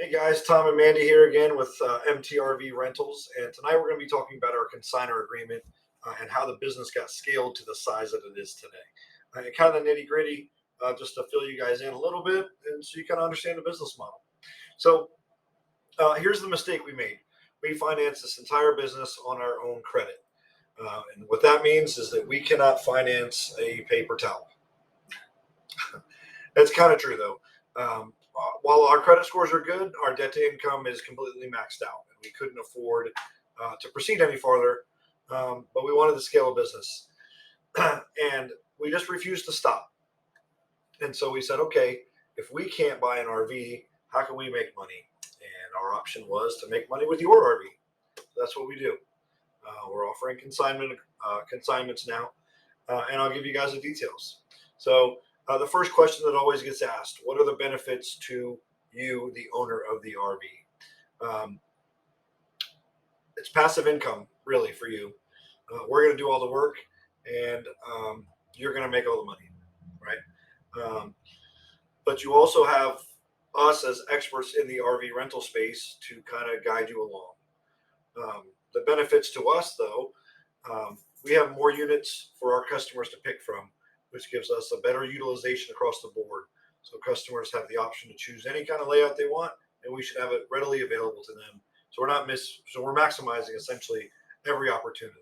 Hey guys, Tom and Mandy here again with MTRV Rentals, and tonight we're going to be talking about our consignor agreement and how the business got scaled to the size that it is today. And kind of the nitty gritty, just to fill you guys in a little bit, and so you kind of understand the business model. So here's the mistake we made: we financed this entire business on our own credit, and what that means is that we cannot finance a paper towel. That's kind of true though. While our credit scores are good, our debt to income is completely maxed out, and we couldn't afford to proceed any farther. But we wanted to scale a business, and we just refused to stop. And so we said, okay, if we can't buy an RV, how can we make money? And our option was to make money with your RV. That's what we do. We're offering consignments now, and I'll give you guys the details. So the first question that always gets asked: what are the benefits to you, the owner of the RV? It's passive income, really, for you. We're going to do all the work, and you're going to make all the money, right? But you also have us as experts in the RV rental space to kind of guide you along. The benefits to us, though, we have more units for our customers to pick from, which gives us a better utilization across the board. So customers have the option to choose any kind of layout they want, and we should have it readily available to them. So we're maximizing essentially every opportunity.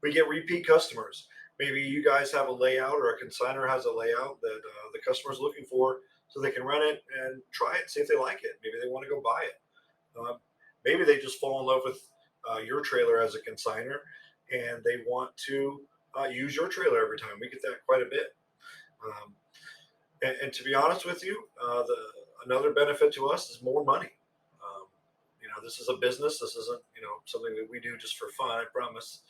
We get repeat customers. Maybe you guys have a layout, or a consignor has a layout that the customer's looking for, so they can rent it and try it, see if they like it. Maybe they want to go buy it. Maybe they just fall in love with your trailer as a consignor, and they want to use your trailer every time. We get that quite a bit. And to be honest with you, another benefit to us is more money. This is a business. This isn't, something that we do just for fun, I promise.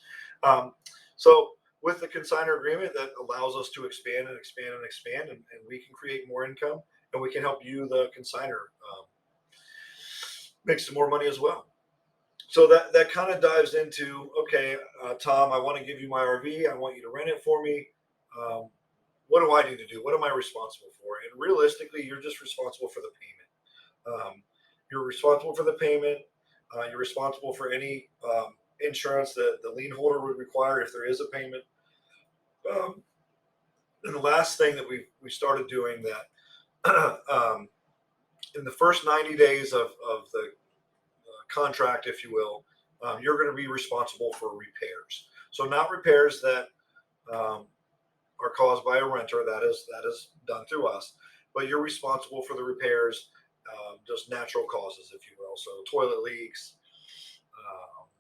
So with the consignor agreement, that allows us to expand and expand and expand, and we can create more income, and we can help you, the consignor, make some more money as well. So that kind of dives into, okay, Tom, I want to give you my RV. I want you to rent it for me. What do I need to do? What am I responsible for? And realistically, you're just responsible for the payment. You're responsible for the payment. You're responsible for any insurance that the lien holder would require if there is a payment. And the last thing that we started doing that in the first 90 days of the contract, if you will, you're going to be responsible for repairs. So not repairs that are caused by a renter, that is done through us, but you're responsible for the repairs, just natural causes, if you will. So toilet leaks,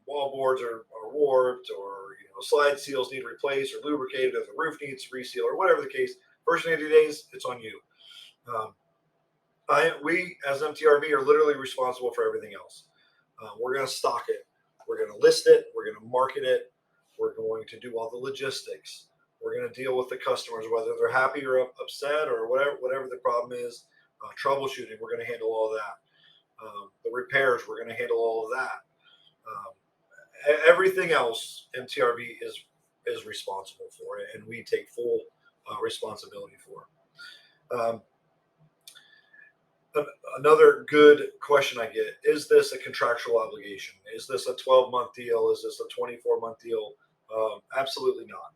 wall boards are warped, or slide seals need replaced or lubricated, if the roof needs reseal, or whatever the case. First 90 days, it's on you. We as MTRV are literally responsible for everything else. We're going to stock it. We're going to list it. We're going to market it. We're going to do all the logistics. We're going to deal with the customers, whether they're happy or upset or whatever the problem is. Troubleshooting, we're going to handle all that. The repairs, we're going to handle all of that. Everything else, MTRV is responsible for it, and we take full responsibility for. Another good question I get: is this a contractual obligation? Is this a 12-month deal? Is this a 24-month deal? Absolutely not.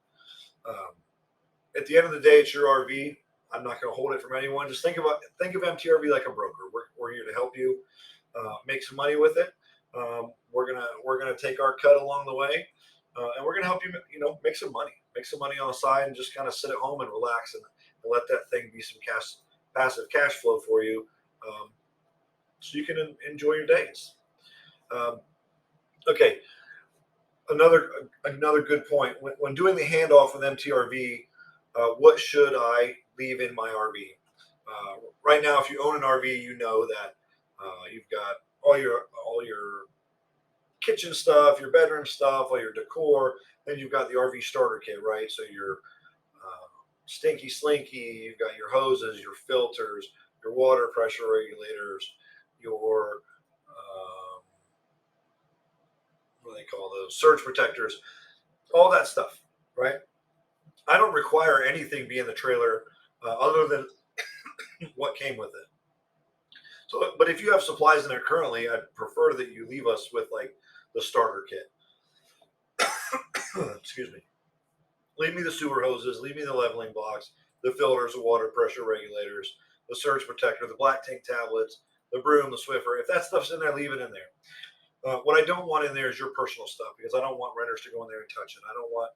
At the end of the day, it's your RV. I'm not going to hold it from anyone. Just think of MTRV like a broker. We're here to help you make some money with it. We're gonna take our cut along the way, and we're gonna help you, make some money on the side, and just kind of sit at home and relax and let that thing be some passive cash flow for you, so you can enjoy your days. Okay, another good point when doing the handoff with MTRV. What should I leave in my RV? Right now, if you own an RV, you know that you've got all your kitchen stuff, your bedroom stuff, all your decor. Then you've got the RV starter kit, right? So your stinky slinky, you've got your hoses, your filters, your water pressure regulators, your what do they call those? Surge protectors, all that stuff, right? I don't require anything be in the trailer other than what came with it. So, but if you have supplies in there currently, I'd prefer that you leave us with like the starter kit. Excuse me. Leave me the sewer hoses, leave me the leveling blocks, the filters, the water pressure regulators, the surge protector, the black tank tablets, the broom, the Swiffer. If that stuff's in there, leave it in there. What I don't want in there is your personal stuff, because I don't want renters to go in there and touch it. I don't want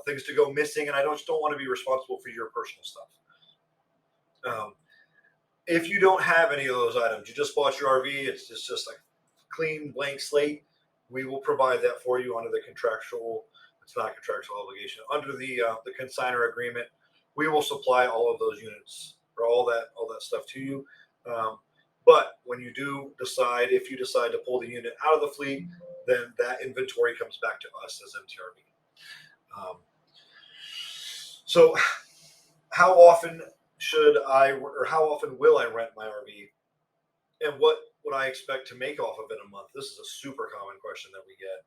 things to go missing, and I don't want to be responsible for your personal stuff. Um, if you don't have any of those items, you just bought your RV, it's just like clean blank slate, we will provide that for you under the contractual. It's not a contractual obligation, under the consigner agreement. We will supply all of those units or all that stuff to you. Um, but when you do decide, if you decide to pull the unit out of the fleet, then that inventory comes back to us as MTRV. So how often how often will I rent my RV, and what would I expect to make off of it a month? This is a super common question that we get.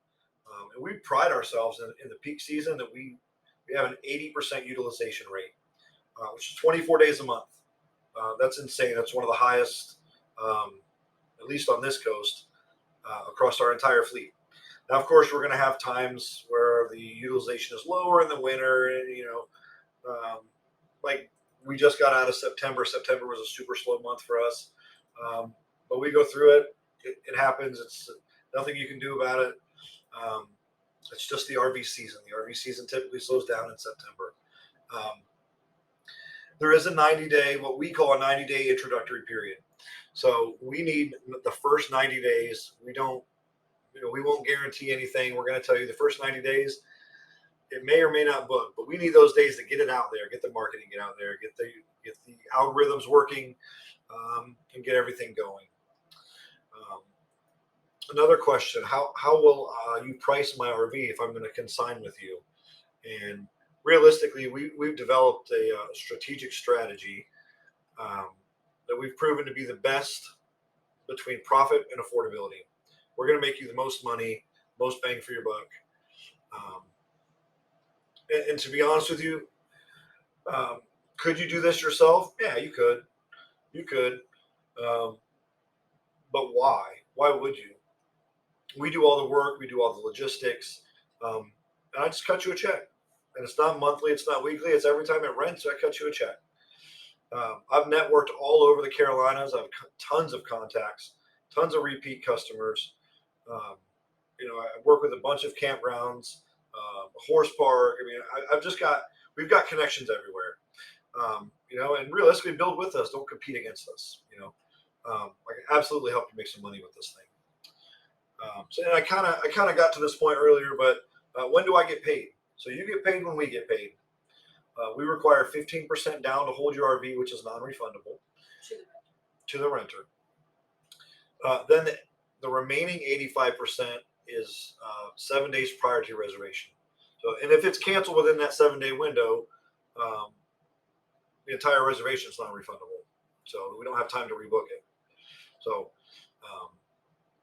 And we pride ourselves in the peak season that we have an 80% utilization rate, which is 24 days a month. That's insane. That's one of the highest, um, at least on this coast, across our entire fleet. Now, of course, we're going to have times where the utilization is lower in the winter, and like we just got out of September. September was a super slow month for us, but we go through it. It happens. It's nothing you can do about it. Um, it's just the RV season. The RV season typically slows down in September. Um, there is a 90-day, what we call a 90-day introductory period. So we need the first 90 days. We won't guarantee anything. We're going to tell you the first 90 days, it may or may not book, but we need those days to get it out there, get the marketing, get out there, get the algorithms working, and get everything going. Um, Another question: how will you price my RV if I'm going to consign with you? And realistically, we've developed a strategic strategy um, that we've proven to be the best between profit and affordability. We're going to make you the most money, most bang for your buck. Um, and to be honest with you, um, could you do this yourself? Yeah, you could. You could. Um, but why? Why would you? We do all the work. We do all the logistics. And I just cut you a check. And it's not monthly. It's not weekly. It's every time it rents. I cut you a check. I've networked all over the Carolinas. I have tons of contacts, tons of repeat customers. Um, I work with a bunch of campgrounds, a horse park. I mean, we've got connections everywhere. And realistically, build with us. Don't compete against us. I can absolutely help you make some money with this thing. And I kind of got to this point earlier, but when do I get paid? So you get paid when we get paid. We require 15% down to hold your RV, which is non-refundable to the renter. Then the remaining 85% is 7 days prior to your reservation. So, and if it's canceled within that 7-day window, the entire reservation is non-refundable. So we don't have time to rebook it. So,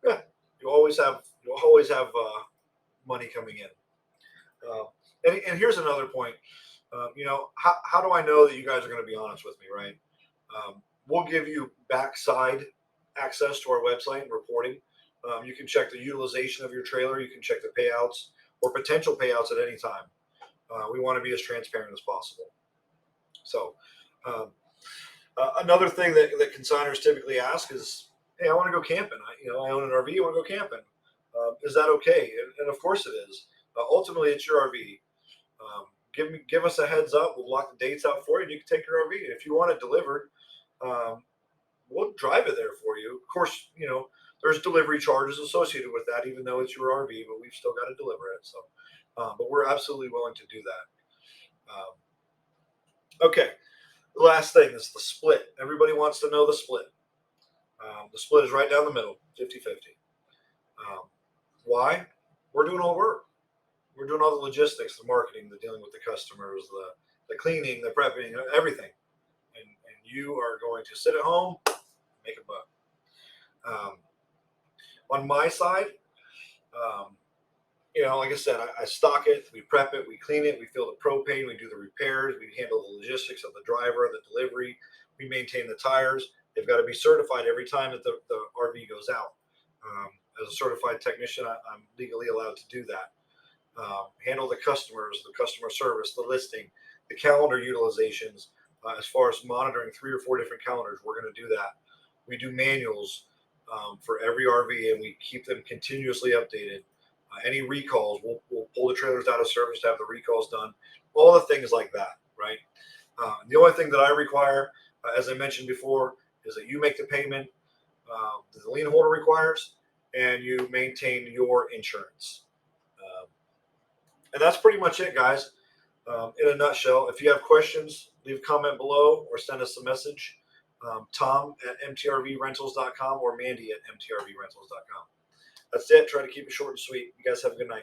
yeah, you'll always have money coming in. And here's another point. How do I know that you guys are going to be honest with me, right? We'll give you backside access to our website and reporting. You can check the utilization of your trailer. You can check the payouts or potential payouts at any time. We want to be as transparent as possible. So, another thing that consigners typically ask is, "Hey, I want to go camping. I own an RV. I want to go camping. Is that okay?" And of course it is. Ultimately, it's your RV. Give us a heads up. We'll block the dates out for you, and you can take your RV. If you want it delivered, um, we'll drive it there for you. Of course, there's delivery charges associated with that, even though it's your RV, but we've still got to deliver it. So, but we're absolutely willing to do that. Okay. The last thing is the split. Everybody wants to know the split. The split is right down the middle, 50-50. Why? We're doing all the work. We're doing all the logistics, the marketing, the dealing with the customers, the cleaning, the prepping, everything. And you are going to sit at home, make a buck. On my side, like I said, I stock it, we prep it, we clean it, we fill the propane, we do the repairs, we handle the logistics of the driver, the delivery, we maintain the tires. They've got to be certified every time that the RV goes out. As a certified technician, I'm legally allowed to do that. Handle the customers, the customer service, the listing, the calendar utilizations. As far as monitoring 3 or 4 different calendars, we're going to do that. We do manuals for every RV, and we keep them continuously updated. Any recalls, we'll pull the trailers out of service to have the recalls done. All the things like that, right? The only thing that I require, as I mentioned before, is that you make the payment that the lien holder requires, and you maintain your insurance. And that's pretty much it, guys. In a nutshell, if you have questions, leave a comment below or send us a message. Tom at MTRVrentals.com or Mandy at MTRVrentals.com. That's it. Try to keep it short and sweet. You guys have a good night.